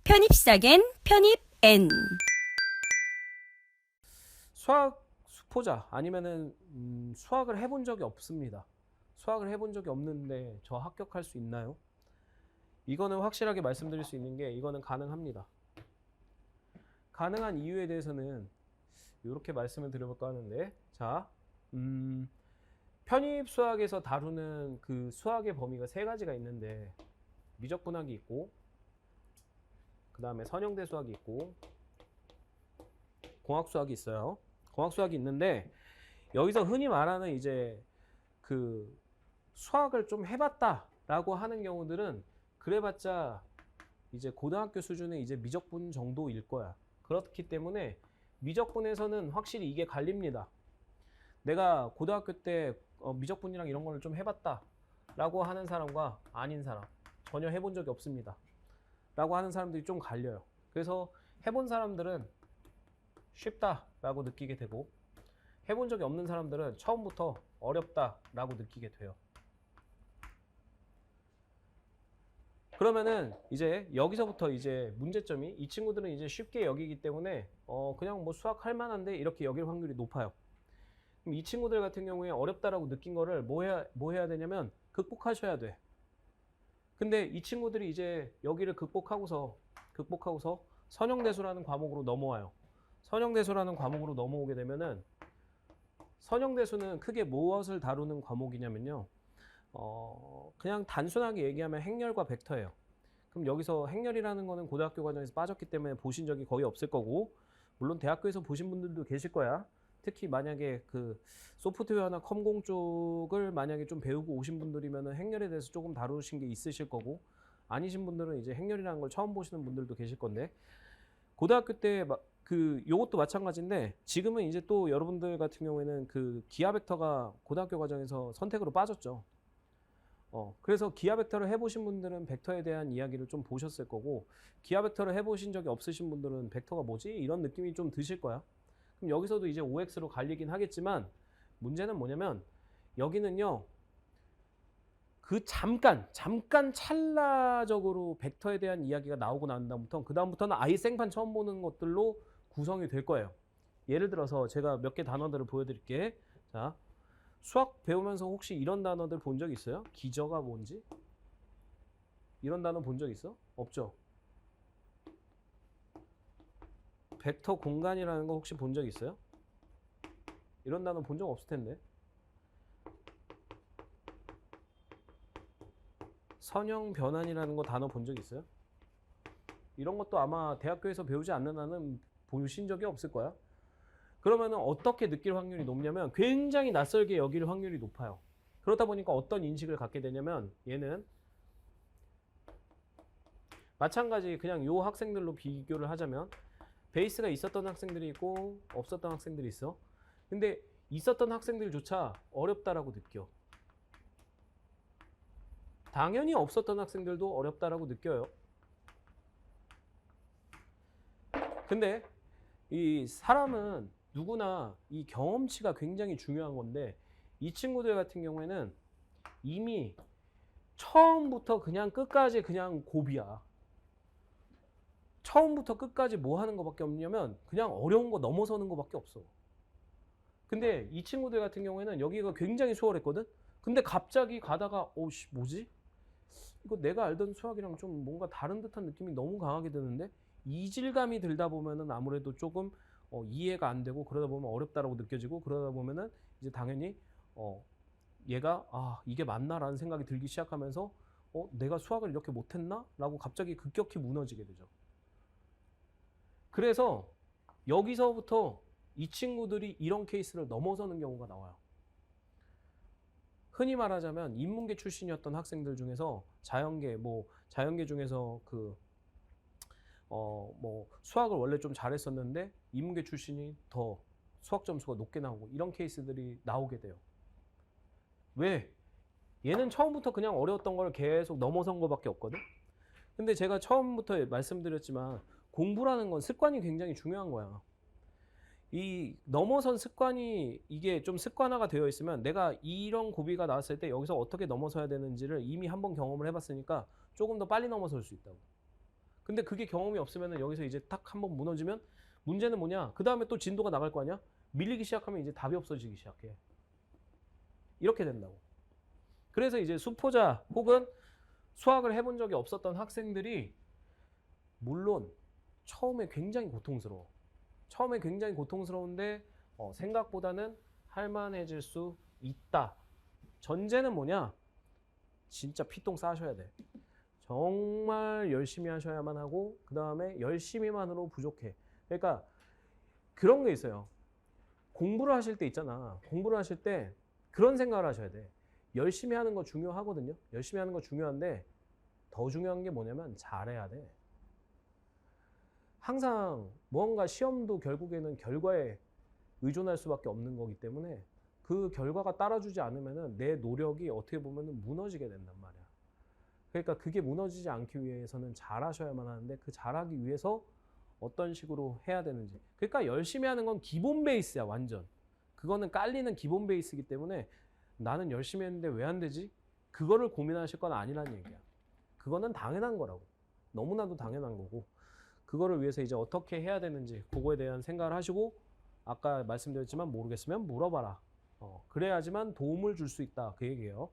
편입 시작엔 편입 N. 수학 수포자 아니면은 수학을 해본 적이 없습니다. 수학을 해본 적이 없는데 저 합격할 수 있나요? 이거는 확실하게 말씀드릴 수 있는 게 이거는 가능합니다. 가능한 이유에 대해서는 이렇게 말씀을 드려볼까 하는데, 자, 편입 수학에서 다루는 그 수학의 범위가 세 가지가 있는데, 미적분학이 있고, 그 다음에 선형대 수학이 있고, 공학수학이 있어요. 공학수학이 있는데, 여기서 흔히 말하는 이제 그 수학을 좀 해봤다라고 하는 경우들은 그래봤자 이제 고등학교 수준의 이제 미적분 정도일 거야. 그렇기 때문에 미적분에서는 확실히 이게 갈립니다. 내가 고등학교 때 미적분이랑 이런 거를 좀 해봤다라고 하는 사람과 아닌 사람, 전혀 해본 적이 없습니다 라고 하는 사람들이 좀 갈려요. 그래서 해본 사람들은 쉽다라고 느끼게 되고, 해본 적이 없는 사람들은 처음부터 어렵다라고 느끼게 돼요. 그러면은 이제 여기서부터 이제 문제점이, 이 친구들은 이제 쉽게 여기기 때문에 그냥 뭐 수학 할 만한데 이렇게 여길 확률이 높아요. 그럼 이 친구들 같은 경우에 어렵다라고 느낀 거를 뭐 해야 되냐면 극복하셔야 돼. 근데 이 친구들이 이제 여기를 극복하고서 선형대수라는 과목으로 넘어와요. 선형대수라는 과목으로 넘어오게 되면은, 선형대수는 크게 무엇을 다루는 과목이냐면요, 그냥 단순하게 얘기하면 행렬과 벡터예요. 그럼 여기서 행렬이라는 거는 고등학교 과정에서 빠졌기 때문에 보신 적이 거의 없을 거고, 물론 대학교에서 보신 분들도 계실 거야. 특히 만약에 그 소프트웨어나 컴공 쪽을 만약에 좀 배우고 오신 분들이면 행렬에 대해서 조금 다루신 게 있으실 거고, 아니신 분들은 이제 행렬이라는 걸 처음 보시는 분들도 계실 건데, 고등학교 때 그 요것도 마찬가지인데, 지금은 이제 또 여러분들 같은 경우에는 그 기하 벡터가 고등학교 과정에서 선택으로 빠졌죠. 그래서 기하 벡터를 해보신 분들은 벡터에 대한 이야기를 좀 보셨을 거고, 기하 벡터를 해보신 적이 없으신 분들은 벡터가 뭐지? 이런 느낌이 좀 드실 거야. 그럼 여기서도 이제 OX로 갈리긴 하겠지만, 문제는 뭐냐면 여기는요, 그 잠깐 찰나적으로 벡터에 대한 이야기가 나오고 난 다음부터, 그 다음부터는 아예 생판 처음 보는 것들로 구성이 될 거예요. 예를 들어서 제가 몇 개 단어들을 보여드릴게. 자, 수학 배우면서 혹시 이런 단어들 본 적 있어요? 기저가 뭔지? 이런 단어 본 적 있어? 없죠? 벡터 공간이라는 거 혹시 본 적 있어요? 이런 단어 본 적 없을 텐데. 선형 변환이라는 거 단어 본 적 있어요? 이런 것도 아마 대학교에서 배우지 않는 한은 보신 적이 없을 거야. 그러면 어떻게 느낄 확률이 높냐면 굉장히 낯설게 여길 확률이 높아요. 그러다 보니까 어떤 인식을 갖게 되냐면, 얘는 마찬가지 그냥 요 학생들로 비교를 하자면 베이스가 있었던 학생들이 있고 없었던 학생들이 있어. 근데 있었던 학생들조차 어렵다라고 느껴. 당연히 없었던 학생들도 어렵다라고 느껴요. 근데 이 사람은 누구나 이 경험치가 굉장히 중요한 건데, 이 친구들 같은 경우에는 이미 처음부터 그냥 끝까지 그냥 고비야. 처음부터 끝까지 뭐 하는 거밖에 없냐면 그냥 어려운 거 넘어서는 거밖에 없어. 근데 이 친구들 같은 경우에는 여기가 굉장히 수월했거든? 근데 갑자기 가다가 씨 뭐지? 이거 내가 알던 수학이랑 좀 뭔가 다른 듯한 느낌이 너무 강하게 드는데, 이질감이 들다 보면은 아무래도 조금 이해가 안 되고, 그러다 보면 어렵다라고 느껴지고, 그러다 보면은 이제 당연히 얘가 이게 맞나라는 생각이 들기 시작하면서 내가 수학을 이렇게 못했나? 라고 갑자기 급격히 무너지게 되죠. 그래서 여기서부터 이 친구들이 이런 케이스를 넘어서는 경우가 나와요. 흔히 말하자면 인문계 출신이었던 학생들 중에서 자연계 중에서 뭐 수학을 원래 좀 잘했었는데 인문계 출신이 더 수학 점수가 높게 나오고, 이런 케이스들이 나오게 돼요. 왜? 얘는 처음부터 그냥 어려웠던 걸 계속 넘어선 거밖에 없거든. 근데 제가 처음부터 말씀드렸지만 공부라는 건 습관이 굉장히 중요한 거야. 이 넘어선 습관이 이게 좀 습관화가 되어 있으면 내가 이런 고비가 나왔을 때 여기서 어떻게 넘어서야 되는지를 이미 한번 경험을 해봤으니까 조금 더 빨리 넘어설 수 있다고. 근데 그게 경험이 없으면 여기서 이제 딱 한번 무너지면 문제는 뭐냐? 그 다음에 또 진도가 나갈 거 아니야? 밀리기 시작하면 이제 답이 없어지기 시작해. 이렇게 된다고. 그래서 이제 수포자 혹은 수학을 해본 적이 없었던 학생들이 물론 처음에 굉장히 고통스러워. 처음에 굉장히 고통스러운데 생각보다는 할만해질 수 있다. 전제는 뭐냐? 진짜 피똥 싸셔야 돼. 정말 열심히 하셔야만 하고 그 다음에 열심히만으로 부족해. 그러니까 그런 게 있어요. 공부를 하실 때 있잖아. 공부를 하실 때 그런 생각을 하셔야 돼. 열심히 하는 거 중요하거든요. 열심히 하는 거 중요한데 더 중요한 게 뭐냐면 잘해야 돼. 항상 무언가 시험도 결국에는 결과에 의존할 수밖에 없는 거기 때문에 그 결과가 따라주지 않으면 내 노력이 어떻게 보면 무너지게 된단 말이야. 그러니까 그게 무너지지 않기 위해서는 잘하셔야만 하는데 그 잘하기 위해서 어떤 식으로 해야 되는지. 그러니까 열심히 하는 건 기본 베이스야, 완전. 그거는 깔리는 기본 베이스이기 때문에 나는 열심히 했는데 왜 안 되지? 그거를 고민하실 건 아니라는 얘기야. 그거는 당연한 거라고. 너무나도 당연한 거고. 그거를 위해서 이제 어떻게 해야 되는지 그거에 대한 생각을 하시고 아까 말씀드렸지만 모르겠으면 물어봐라. 그래야지만 도움을 줄 수 있다. 그 얘기예요.